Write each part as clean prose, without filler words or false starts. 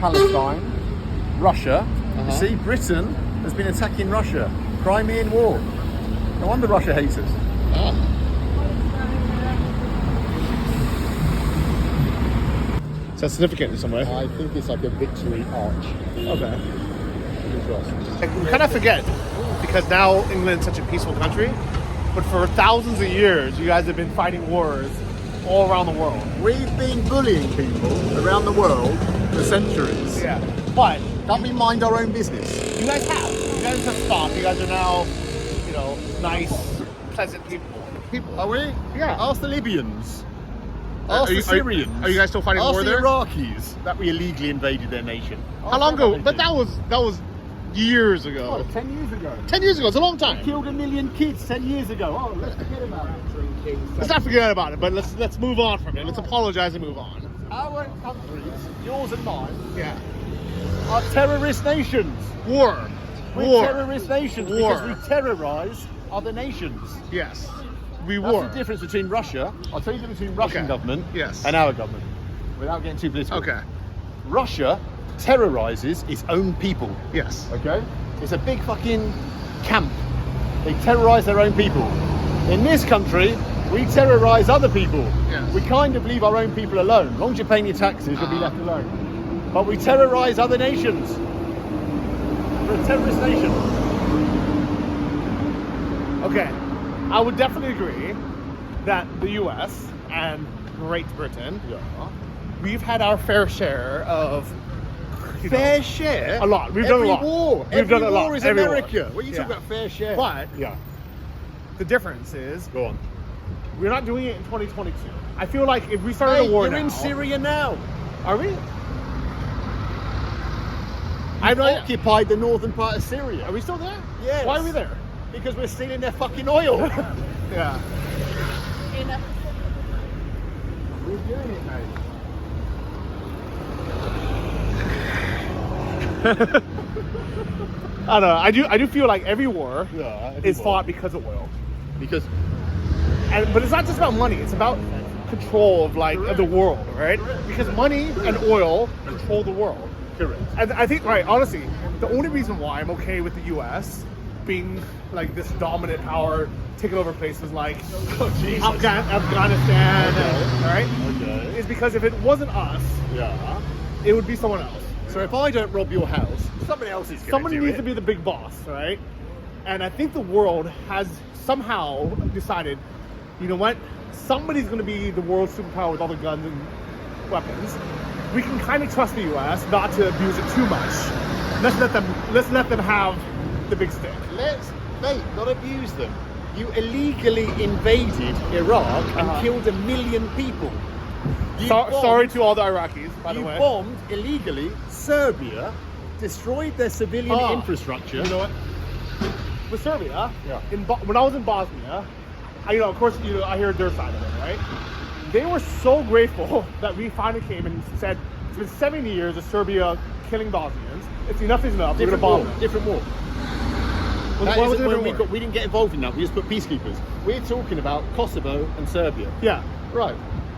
Palestine, Russia. You see, Britain has been attacking Russia. Crimean War. No wonder Russia hates us. Is that significant in some way? I think it's like a victory arch. Okay. We kind of forget, because now England's such a peaceful country, but for thousands of years, you guys have been fighting wars all around the world. We've been bullying people around the world for centuries. Yeah. But Can't we mind our own business? you guys have. You guys have stopped. You guys are now, nice, pleasant people. Are we? Yeah. Ask the Libyans. Ask Are the you- Syrians. Are you guys still fighting Ask war the there? Iraqis that we illegally invaded their nation. How long ago? But that was years ago. Oh, 10 years ago. 10 years ago. It's a long time. Killed 1 million kids 10 years ago. Oh, let's forget about it. Let's not forget about it, but let's move on from it. Let's apologize and move on. Our countries, yours and mine, Yeah. are terrorist nations. War. We're terrorist nations War. because we terrorize other nations. Yes. We That's war. the difference between Russia. I'll tell you the difference between Russian Okay. government Yes. and our government, without getting too political. Okay. Russia terrorizes its own people. Yes. Okay? It's a big fucking camp. They terrorize their own people. In this country, we terrorize other people. Yes. We kind of leave our own people alone. As long as you're paying your taxes, you'll be left alone. But we terrorize other nations. We're a terrorist nation. Okay. I would definitely agree that the U.S. and Great Britain, we've had our fair share of Fair share? a lot. We've done a lot. Every war. We've done a Every lot. war is Every America. war. What are you Yeah. talking about fair share? But yeah. the difference is Go on. we're not doing it in 2022. I feel like if we started a war you're now, in Syria now. are we? I've occupied the northern part of Syria. Are we still there? Yes. Why are we there? Because we're stealing their fucking oil. Yeah. We're doing it, mate. I don't know. I do feel like every war is war. fought because of oil. Because But it's not just about money. It's about control of of the world, right? Because money and oil control the world. correct. And I think, right, honestly, the only reason why I'm okay with the U.S. being like this dominant power, taking over places like Afghanistan, all right, Okay. is because if it wasn't us, Yeah. it would be someone else. So if I don't rob your house, somebody else is going to Somebody do needs it. to be the big boss, right? And I think the world has somehow decided, you know what? Somebody's going to be the world superpower with all the guns and weapons. We can kind of trust the U.S. not to abuse it too much. Let's let them have the big stick. Let's, mate, not abuse them. You illegally invaded Iraq and killed 1 million people. You Sorry to all the Iraqis, by the You way. bombed illegally Serbia, destroyed their civilian Ah. infrastructure. You know what? With Serbia, Yeah. when I was in Bosnia, of course, I hear their side of it, right? They were so grateful that we finally came and said, it's been 70 years of Serbia killing Bosnians. It's enough is enough. We're going Different to bomb war. them. Different war. Why That was isn't it when different war? we didn't get involved in that. We just put peacekeepers. We're talking about Kosovo and Serbia. Yeah. Right.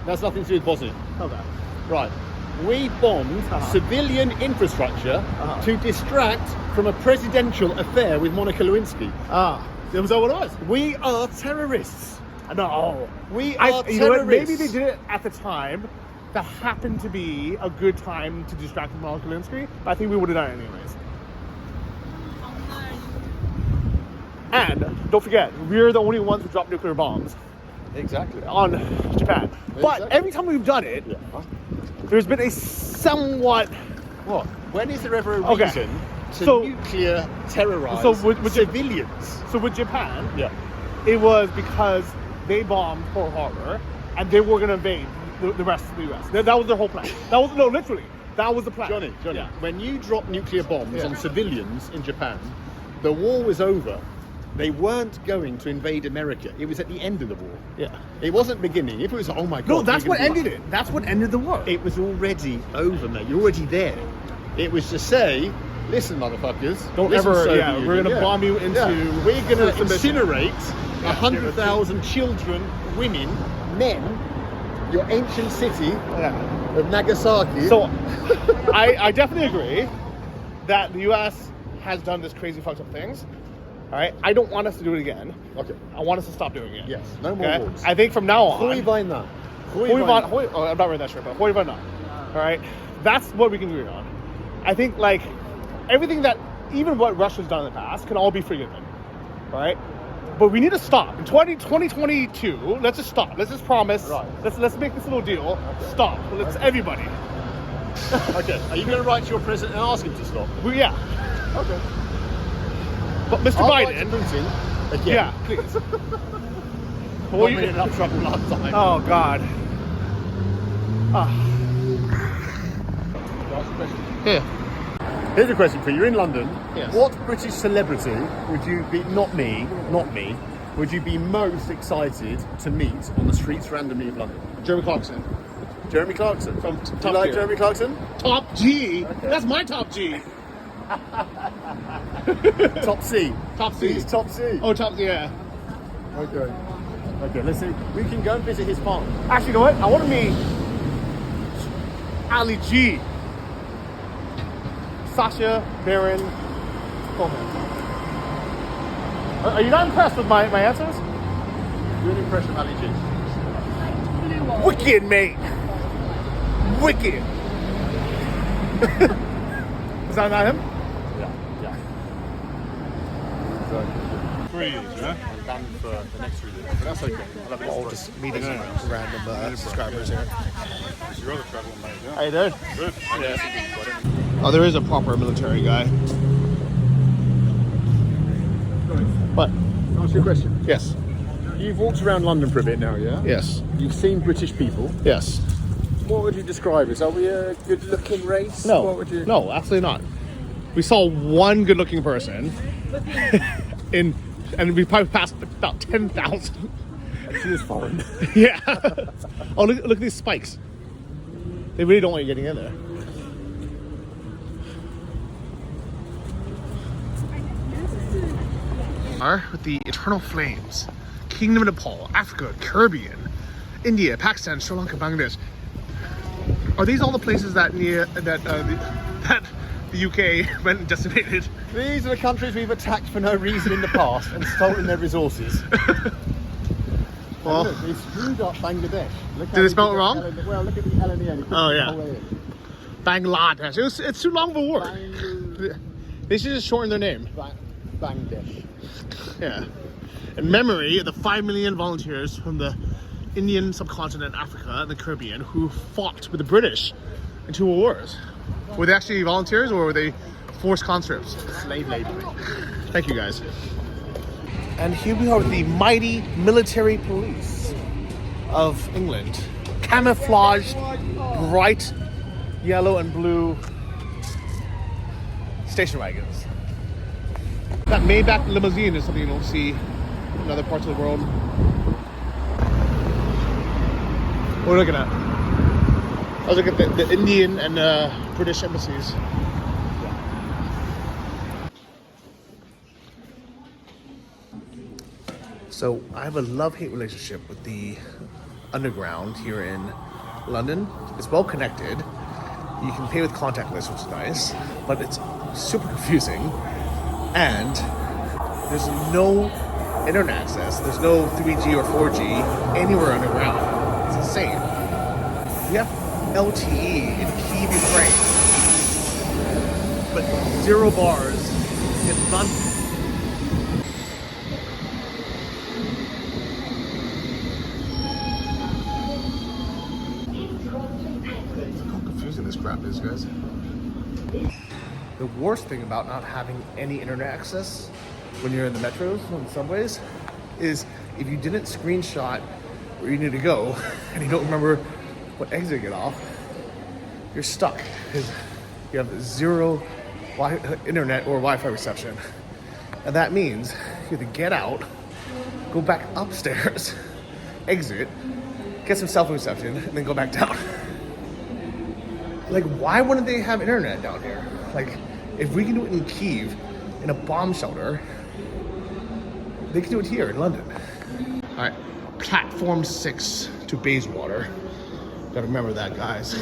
That's nothing to do with Bosnia. Okay. Right. We bombed civilian infrastructure to distract from a presidential affair with Monica Lewinsky. Was that what it was? We are terrorists. No. We are You know what? Maybe terrorists. they did it at the time. That happened to be a good time to distract from Monica Lewinsky, but I think we would have done it anyways. And don't forget, we're the only ones who drop nuclear bombs Exactly. on Japan. But Exactly. every time we've done it, there's been a somewhat. What? When is there ever a Okay. reason to So- nuclear terrorize So with civilians? So with Japan, Yeah. it was because they bombed Pearl Harbor and they were going to invade the rest of the U.S. That was their whole plan. Literally, that was the plan. Johnny, Yeah. when you drop nuclear bombs Yeah. on civilians in Japan, the war was over. They weren't going to invade America. It was at the end of the war. Yeah. It wasn't beginning. If it was, oh my God. No, that's we're what gonna be ended it. That's what ended the war. It was already over, mate. You're already there. It was to say, listen, motherfuckers. Don't listen, ever- Soviet yeah, we're Union, gonna bomb you into We're going to submission. incinerate 100,000 children, women, men, your ancient city, Yeah. of Nagasaki. So, I definitely agree that the U.S. has done this crazy fucked up things. All right, I don't want us to do it again. Okay. I want us to stop doing it. Yes. No more Okay? wars. I think from now on. Hoivaina. Oh, I'm not wearing that shirt, but Hoivaina. All right, that's what we can agree on. I think like everything that even what Russia's done in the past can all be forgiven. All right. But we need to stop. In 2022, let's just stop. Let's just promise. Right. Let's make this little deal. Okay. Stop. Let's everybody. Okay. Are you going to write to your president and ask him to stop? Yeah. Okay. But Mr. I'll write to Biden. Putin again. Yeah, please. Well, you ended up trouble last time. Oh God. Yeah. Here's a question for you. You're in London. Yes. What British celebrity would you be, not me, would you be most excited to meet on the streets randomly of London? Jeremy Clarkson. Jeremy Clarkson. From Do Top you like Gear. Jeremy Clarkson? Top G. Okay. That's my top G. Top C. Top C. He's top C. Oh, top yeah. Okay. Okay, let's see. We can go and visit his farm. Actually, you know what? I want to meet Ali G. Sacha Baron Cohen. Are you not impressed with my answers? Good impression of Ali G. Wicked, mate. Wicked. Is that not him? Yeah. So, Freeze, yeah? I'm banned for the next 3 days, but that's okay. I'll have it Oh, explained. just meeting random subscribers here. You're the traveling mate, yeah? How you doing? Good. Oh, there is a proper military guy. What? Ask you a question. Yes. You've walked around London for a bit now, yeah? Yes. You've seen British people. Yes. What would you describe as? Are we a good-looking race? No. What would you? No, absolutely not. We saw one good-looking person, and we probably passed about 10,000. She is foreign. Yeah. Oh, look at these spikes. They really don't want you getting in there. With the eternal flames, Kingdom of Nepal, Africa, Caribbean, India, Pakistan, Sri Lanka, Bangladesh. Are these all the places that the UK went and decimated? These are the countries we've attacked for no reason in the past and stolen their resources. Well, Look, they screwed up Bangladesh. Look how Did they spell it did wrong? the Well, look at the L and the N. Oh, yeah. Bangladesh. It's too long of a word. They should just shorten their name. Bangladesh. Yeah. In memory of the 5 million volunteers from the Indian subcontinent, Africa, and the Caribbean who fought with the British in 2 wars. Were they actually volunteers or were they forced conscripts? Slave labor. Thank you guys. And here we are with the mighty military police of England. Camouflaged, bright yellow and blue station wagons. That Maybach limousine is something you don't see in other parts of the world. What are we looking at? I was looking at the Indian and British embassies. So I have a love-hate relationship with the underground here in London. It's well connected. You can pay with contactless, which is nice, but it's super confusing. And there's no internet access. There's no 3G or 4G anywhere underground. It's insane. We have LTE in Kyiv, Ukraine, but 0 bars in London. This crap is, guys. The worst thing about not having any internet access when you're in the metros and subways is if you didn't screenshot where you need to go and you don't remember what exit to get off, you're stuck because you have 0 internet or Wi-Fi reception. And that means you have to get out, go back upstairs, exit, get some cell phone reception, and then go back down. Like, why wouldn't they have internet down here? Like, if we can do it in Kyiv, in a bomb shelter, they can do it here in London. All right, platform 6 to Bayswater. Gotta remember that, guys.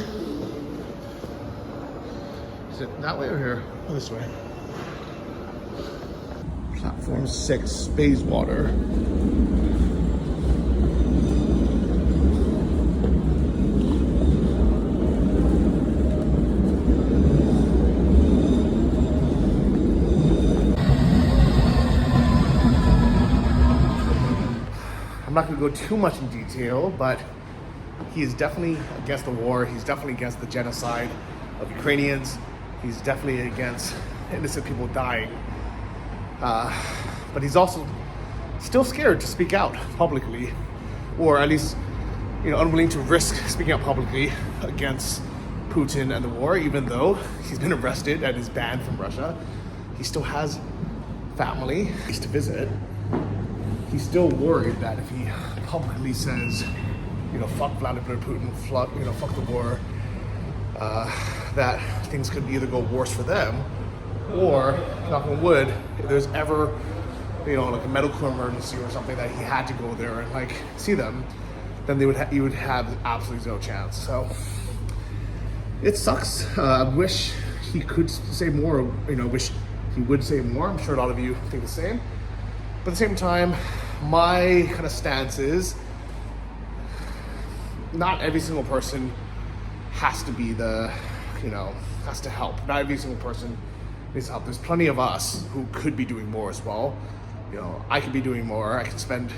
Is it that way or here? Oh, this way. Platform 6, Bayswater. I'm not going to go too much in detail, but he is definitely against the war. He's definitely against the genocide of Ukrainians. He's definitely against innocent people dying. But he's also still scared to speak out publicly, or at least, unwilling to risk speaking out publicly against Putin and the war, even though he's been arrested and is banned from Russia. He still has family to visit. He's still worried that if he publicly says, fuck Vladimir Putin, fuck the war, that things could either go worse for them, or, knock on wood, if there's ever, like a medical emergency or something that he had to go there and see them, then he would have absolutely no chance. So it sucks. I wish he could say more. Wish he would say more. I'm sure a lot of you think the same. But at the same time, my kind of stance is not every single person has to be has to help. Not every single person needs help. There's plenty of us who could be doing more as well. I could be doing more. I could spend,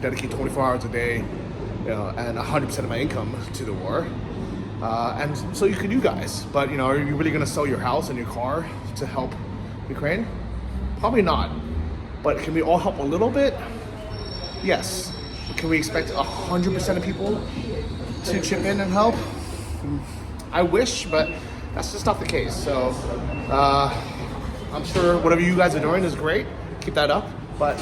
dedicate 24 hours a day, and 100% of my income to the war. And so you could, you guys. But, are you really going to sell your house and your car to help Ukraine? Probably not. But can we all help a little bit? Yes. Can we expect 100% of people to chip in and help? I wish, but that's just not the case. So I'm sure whatever you guys are doing is great. Keep that up. But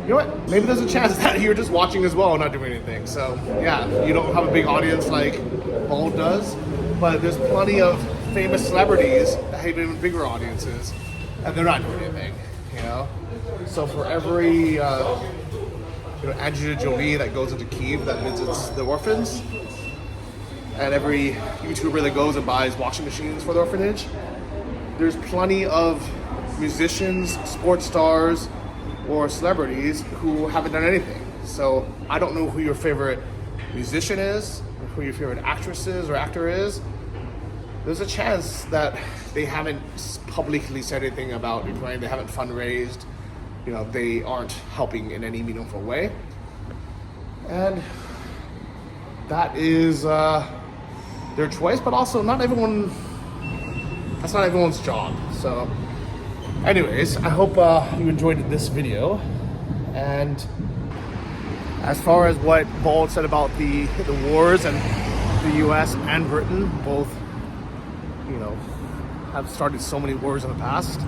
you know what? Maybe there's a chance that you're just watching as well and not doing anything. So yeah, you don't have a big audience like Bald does, but there's plenty of famous celebrities that have even bigger audiences, and they're not doing anything. So for every Angelina Jolie that goes into Kyiv that visits the orphans, and every YouTuber that goes and buys washing machines for the orphanage, there's plenty of musicians, sports stars, or celebrities who haven't done anything. So I don't know who your favorite musician is, or who your favorite actress is or actor is. There's a chance that they haven't publicly said anything about Ukraine. They haven't fundraised. They aren't helping in any meaningful way. And that is their choice, but also that's not everyone's job. So anyways, I hope you enjoyed this video. And as far as what Bald said about the wars, and the US and Britain both have started so many wars in the past,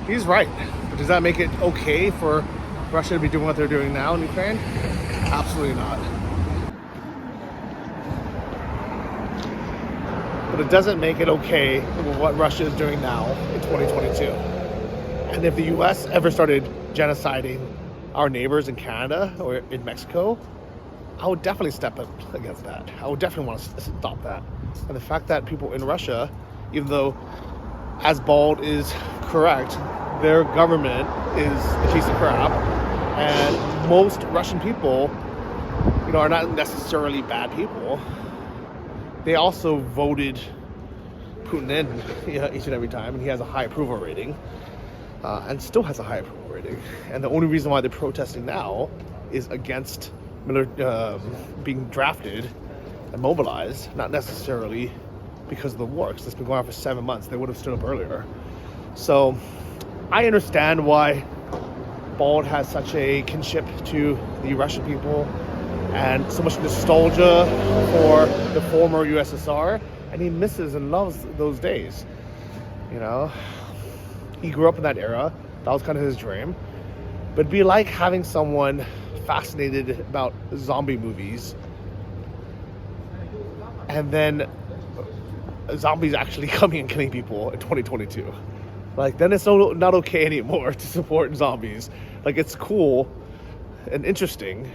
he's right. But does that make it okay for Russia to be doing what they're doing now in Ukraine? Absolutely not. But it doesn't make it okay with what Russia is doing now in 2022. And if the US ever started genociding our neighbors in Canada or in Mexico, I would definitely step up against that. I would definitely want to stop that. And the fact that people in Russia, even though, as Bald is correct, their government is a piece of crap, and most Russian people, are not necessarily bad people. They also voted Putin in each and every time, and he has a high approval rating, and still has a high approval rating. And the only reason why they're protesting now is against being drafted and mobilized, not necessarily because of the war, because it's been going on for 7 months. They would have stood up earlier. So I understand why Bald has such a kinship to the Russian people and so much nostalgia for the former USSR, and he misses and loves those days. He grew up in that era. That was kind of his dream. But it'd be like having someone fascinated about zombie movies, and then zombies actually coming and killing people in 2022. Then it's not okay anymore to support zombies. It's cool and interesting,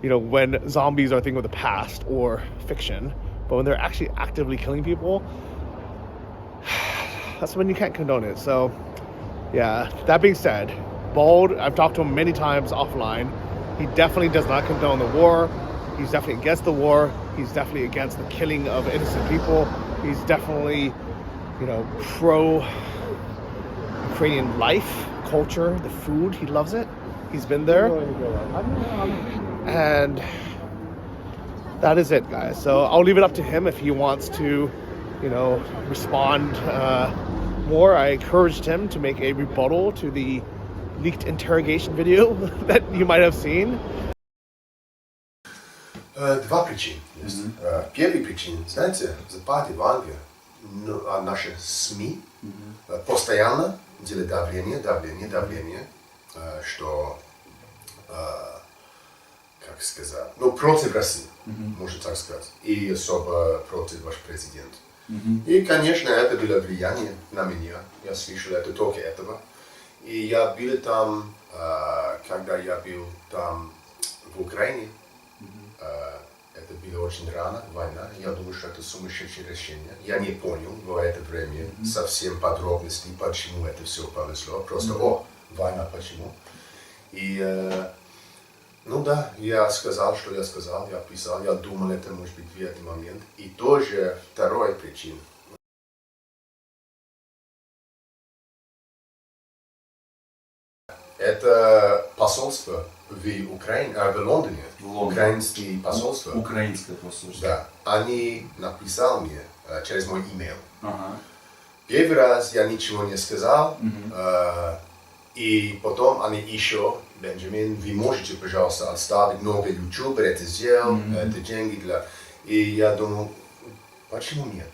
when zombies are a thing of the past or fiction, but when they're actually actively killing people, that's when you can't condone it. So, yeah, that being said, Bald, I've talked to him many times offline. He definitely does not condone the war. He's definitely against the war. He's definitely against the killing of innocent people. He's definitely, pro-Ukrainian life, culture, the food. He loves it. He's been there. And that is it, guys. So I'll leave it up to him if he wants to, respond more. I encouraged him to make a rebuttal to the leaked interrogation video that you might have seen. Два причины есть. Первая причина, знаете, Запад и Англия, наши СМИ постоянно делают давление, что, как сказать, против России, можно так сказать, и особо против ваш президент. И, конечно, это было влияние на меня, я слышал это только этого. И я был там, когда я был там в Украине, это было очень рано, война. Я думаю, что это сумасшедшее решение. Я не понял в это время совсем подробностей, почему это все повезло. Просто, война, почему? И, я сказал, что я сказал, я писал, я думал, это может быть в этот момент. И тоже вторая причина. Это посольство в Украине, в Лондоне, украинское посольство. Украинское посольство. Да, они написали мне через мой имейл. Первый раз я ничего не сказал, и потом они еще, Бенджамин, вы можете, пожалуйста, оставить много ютубер, это сделал, это деньги для... И я думал, почему нет?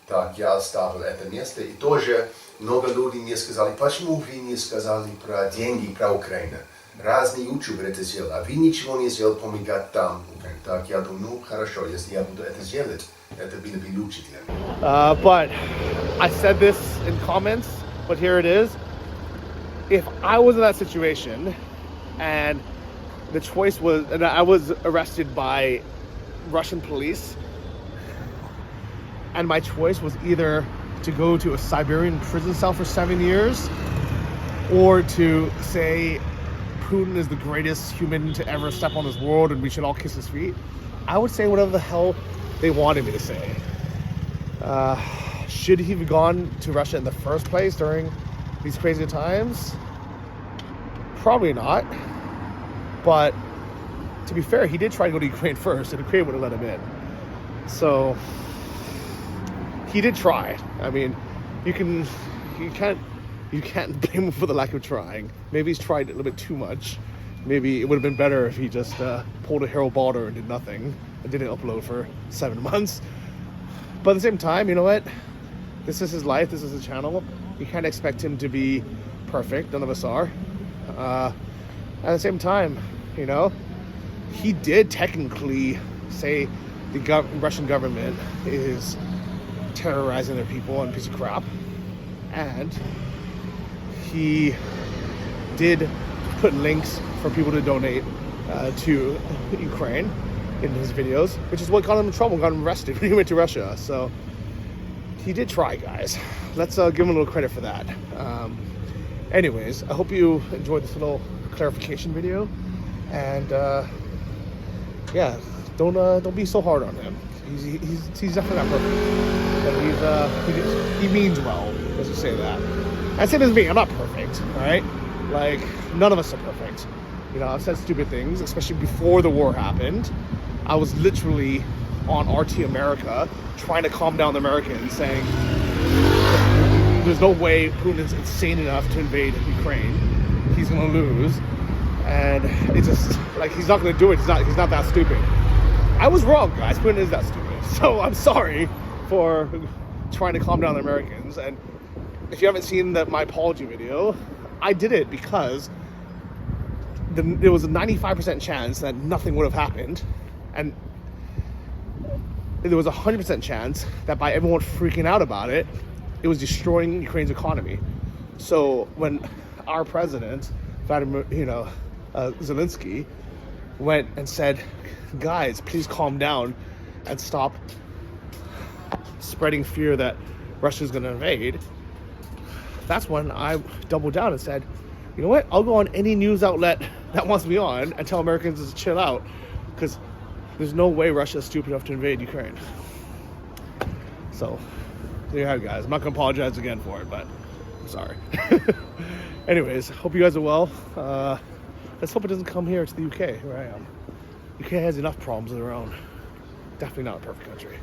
Так, я оставил это место, и тоже много людей мне сказали, почему вы не сказали про деньги, про Украину? Разные ютуберы это сделали, а вы ничего не сделали помогать там. Так, я думаю, хорошо, если я буду это делать, это было бы лучше для меня. But I said this in comments, but here it is. If I was in that situation and the choice was, and I was arrested by Russian police, and my choice was either to go to a Siberian prison cell for 7 years or to say Putin is the greatest human to ever step on this world and we should all kiss his feet, I would say whatever the hell they wanted me to say. Should he have gone to Russia in the first place during these crazy times? Probably not. But to be fair, he did try to go to Ukraine first, and Ukraine would have let him in. So he did try. I mean, you can't blame him for the lack of trying. Maybe he's tried a little bit too much. Maybe it would have been better if he just pulled a Harold Balder and did nothing and didn't upload for 7 months. But at the same time, you know what? This is his life. This is his channel. You can't expect him to be perfect. None of us are. At the same time, he did technically say the Russian government is terrorizing their people and piece of crap. And he did put links for people to donate to Ukraine in his videos, which is what got him in trouble, got him arrested when he went to Russia. So he did try, guys. Let's give him a little credit for that. Anyways, I hope you enjoyed this little clarification video, and yeah, don't be so hard on him. He's definitely not perfect, but he means well. Let's just say that. And same as me, I'm not perfect, all right? Like, none of us are perfect. I've said stupid things, especially before the war happened. I was literally on RT America trying to calm down the Americans, saying there's no way Putin's insane enough to invade Ukraine. He's gonna lose, and it's just like he's not gonna do it. He's not that stupid. I was wrong, guys. Putin is that stupid. So I'm sorry for trying to calm down the Americans. And if you haven't seen my apology video, I did it because there was a 95% chance that nothing would have happened, and there was a 100% chance that by everyone freaking out about it, it was destroying Ukraine's economy. So when our president, Vladimir, Zelensky, went and said, guys, please calm down and stop spreading fear that Russia's going to invade, that's when I doubled down and said, you know what? I'll go on any news outlet that wants me on and tell Americans to chill out, because there's no way Russia's stupid enough to invade Ukraine. So, there you have it, guys. I'm not going to apologize again for it, but I'm sorry. Anyways, hope you guys are well. Let's hope it doesn't come here to the UK, where I am. UK has enough problems of their own. Definitely not a perfect country.